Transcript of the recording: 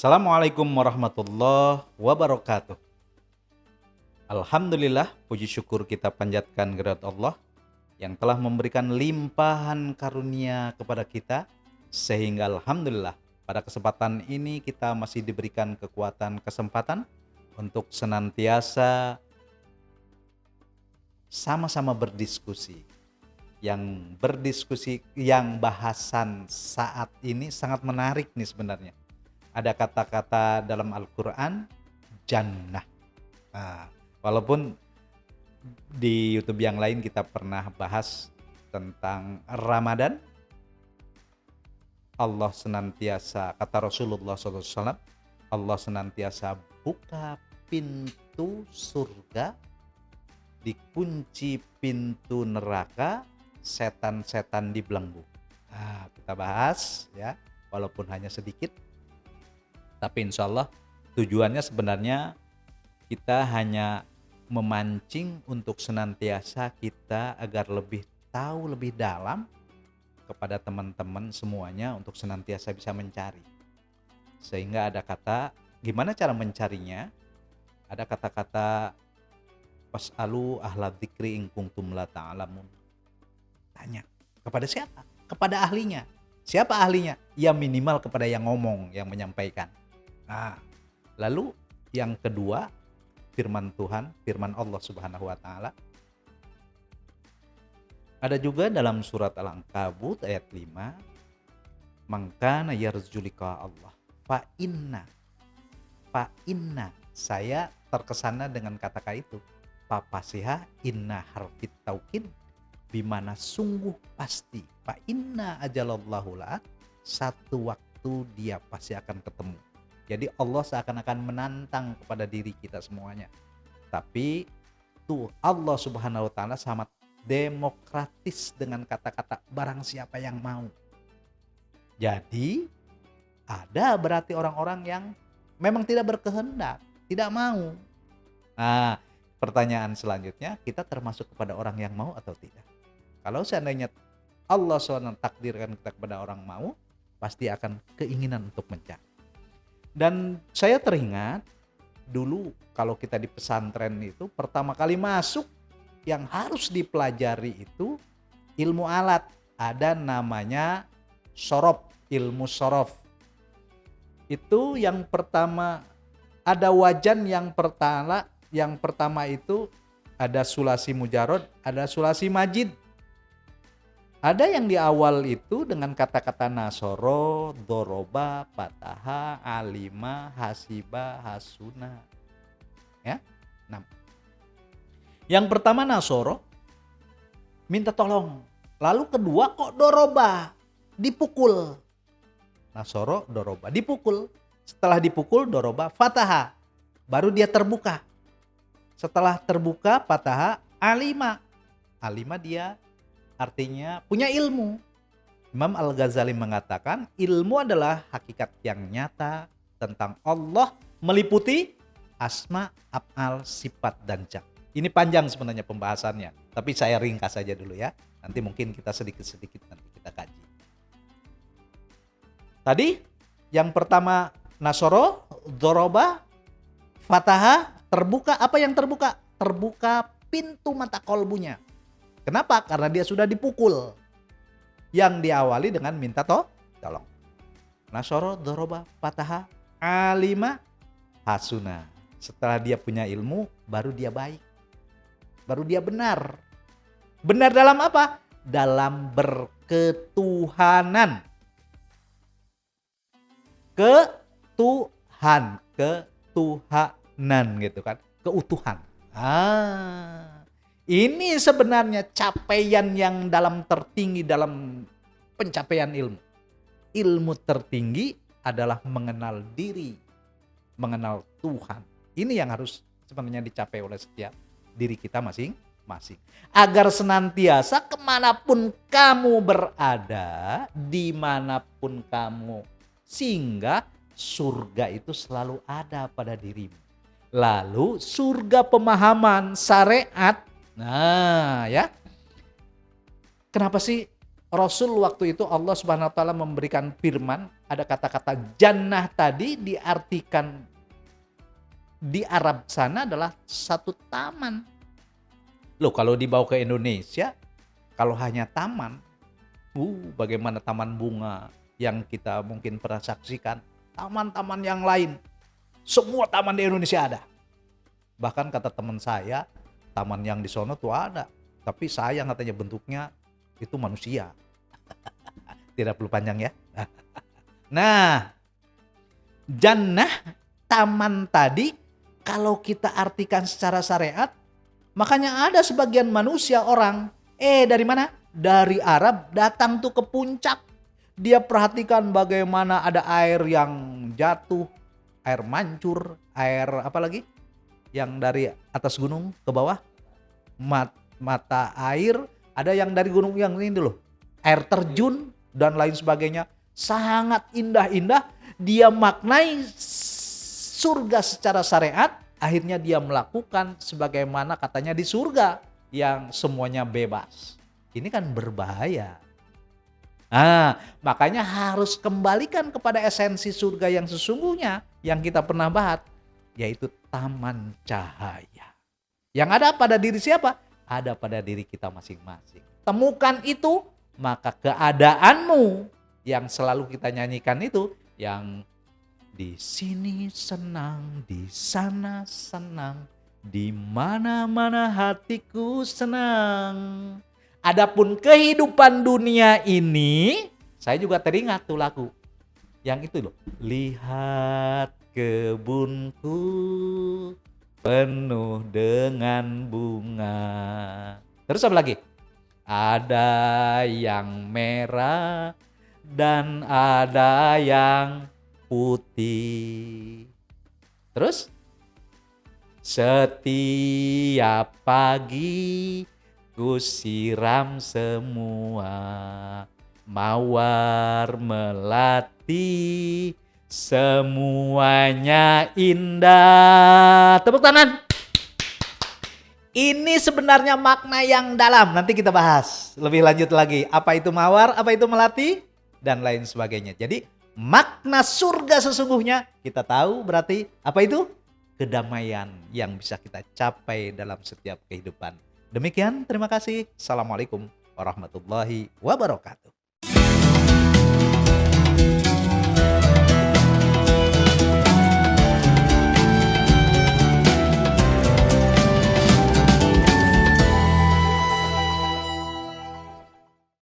Assalamualaikum warahmatullahi wabarakatuh. Alhamdulillah, puji syukur kita panjatkan kehadirat Allah yang telah memberikan limpahan karunia kepada kita, sehingga alhamdulillah pada kesempatan ini kita masih diberikan kekuatan kesempatan untuk senantiasa sama-sama berdiskusi. Yang bahasan saat ini sangat menarik nih sebenarnya. Ada kata-kata dalam Al-Quran, jannah. Nah, walaupun di YouTube yang lain kita pernah bahas tentang Ramadan, Allah senantiasa, kata Rasulullah SAW, Allah senantiasa buka pintu surga, dikunci pintu neraka, setan-setan dibelenggu. Nah, kita bahas ya, walaupun hanya sedikit. Tapi insya Allah tujuannya sebenarnya kita hanya memancing untuk senantiasa kita agar lebih tahu lebih dalam kepada teman-teman semuanya untuk senantiasa bisa mencari. Sehingga ada kata, gimana cara mencarinya? Ada kata-kata fas'alu ahla dzikri in kuntum la ta'lamun. Tanya, kepada siapa? Kepada ahlinya. Siapa ahlinya? Ya minimal kepada yang ngomong, yang menyampaikan. Nah, lalu yang kedua, firman Tuhan, firman Allah Subhanahu wa taala. Ada juga dalam surat Al-Ankabut ayat 5, "Mangkana yarjulika Allah, fa inna." Saya terkesana dengan kata-kata itu. Papasiha inna harfit taukid, bimana sungguh pasti. Fa inna ajalallahu la, satu waktu dia pasti akan ketemu. Jadi Allah seakan-akan menantang kepada diri kita semuanya. Tapi tuh Allah Subhanahu wa taala sangat demokratis dengan kata-kata barang siapa yang mau. Jadi ada berarti orang-orang yang memang tidak berkehendak, tidak mau. Nah, pertanyaan selanjutnya, kita termasuk kepada orang yang mau atau tidak? Kalau seandainya Allah SWT takdirkan kita kepada orang mau, pasti akan keinginan untuk mencari. Dan saya teringat dulu kalau kita di pesantren itu pertama kali masuk yang harus dipelajari itu ilmu alat. Ada namanya sorof, ilmu sorof. Itu yang pertama, ada wajan yang pertama itu ada sulasi mujarod, ada sulasi majid. Ada yang di awal itu dengan kata-kata nasoro, doroba, fataha, alima, hasiba, hasuna. Ya. Nah. Yang pertama nasoro, minta tolong. Lalu kedua kok doroba, dipukul. Nasoro, doroba, dipukul. Setelah dipukul, doroba, fataha. Baru dia terbuka. Setelah terbuka, fataha, alima. Alima dia artinya punya ilmu. Imam Al-Ghazali mengatakan ilmu adalah hakikat yang nyata tentang Allah meliputi asma, af'al, sifat, dan zat. Ini panjang sebenarnya pembahasannya, tapi saya ringkas saja dulu ya. Nanti mungkin kita sedikit-sedikit nanti kita kaji. Tadi yang pertama nasoro, doroba, fataha, terbuka. Apa yang terbuka? Terbuka pintu mata kolbunya. Kenapa? Karena dia sudah dipukul. Yang diawali dengan minta tolong. Nasoro, doroba, fataha, alima, hasuna. Setelah dia punya ilmu, baru dia baik. Baru dia benar. Benar dalam apa? Dalam berketuhanan. Ketuhanan gitu kan. Keutuhan. Ini sebenarnya capaian yang dalam tertinggi dalam pencapaian ilmu. Ilmu tertinggi adalah mengenal diri, mengenal Tuhan. Ini yang harus sebenarnya dicapai oleh setiap diri kita masing-masing. Agar senantiasa kemanapun kamu berada, dimanapun kamu singgah, surga itu selalu ada pada dirimu. Lalu surga pemahaman syariat. Nah ya, kenapa sih Rasul waktu itu Allah Subhanahu wa taala memberikan firman ada kata-kata jannah tadi diartikan di Arab sana adalah satu taman. Loh kalau dibawa ke Indonesia, kalau hanya taman, bagaimana taman bunga yang kita mungkin pernah saksikan, taman-taman yang lain, semua taman di Indonesia ada. Bahkan kata teman saya, taman yang di sono tuh ada, tapi sayang katanya bentuknya itu manusia. Tidak perlu panjang ya. Nah, jannah, taman tadi, kalau kita artikan secara syariat, makanya ada sebagian manusia orang, dari mana? Dari Arab datang tuh ke puncak. Dia perhatikan bagaimana ada air yang jatuh, air mancur, air apa lagi? Yang dari atas gunung ke bawah, mata air, ada yang dari gunung yang ini dulu, air terjun dan lain sebagainya. Sangat indah-indah, dia maknai surga secara syariat, akhirnya dia melakukan sebagaimana katanya di surga yang semuanya bebas. Ini kan berbahaya. Makanya harus kembalikan kepada esensi surga yang sesungguhnya yang kita pernah bahas, yaitu taman cahaya. Yang ada pada diri siapa? Ada pada diri kita masing-masing. Temukan itu, maka keadaanmu yang selalu kita nyanyikan itu, yang di sini senang, di sana senang, di mana-mana hatiku senang. Adapun kehidupan dunia ini, saya juga teringat tuh lagu yang itu loh. Lihat kebunku penuh dengan bunga. Terus apa lagi? Ada yang merah dan ada yang putih. Terus? Setiap pagi ku siram semua, mawar melati, semuanya indah. Tepuk tangan. Ini sebenarnya makna yang dalam. Nanti kita bahas lebih lanjut lagi. Apa itu mawar, apa itu melati, dan lain sebagainya. Jadi makna surga sesungguhnya kita tahu berarti apa itu? Kedamaian yang bisa kita capai dalam setiap kehidupan. Demikian, terima kasih. Assalamualaikum warahmatullahi wabarakatuh.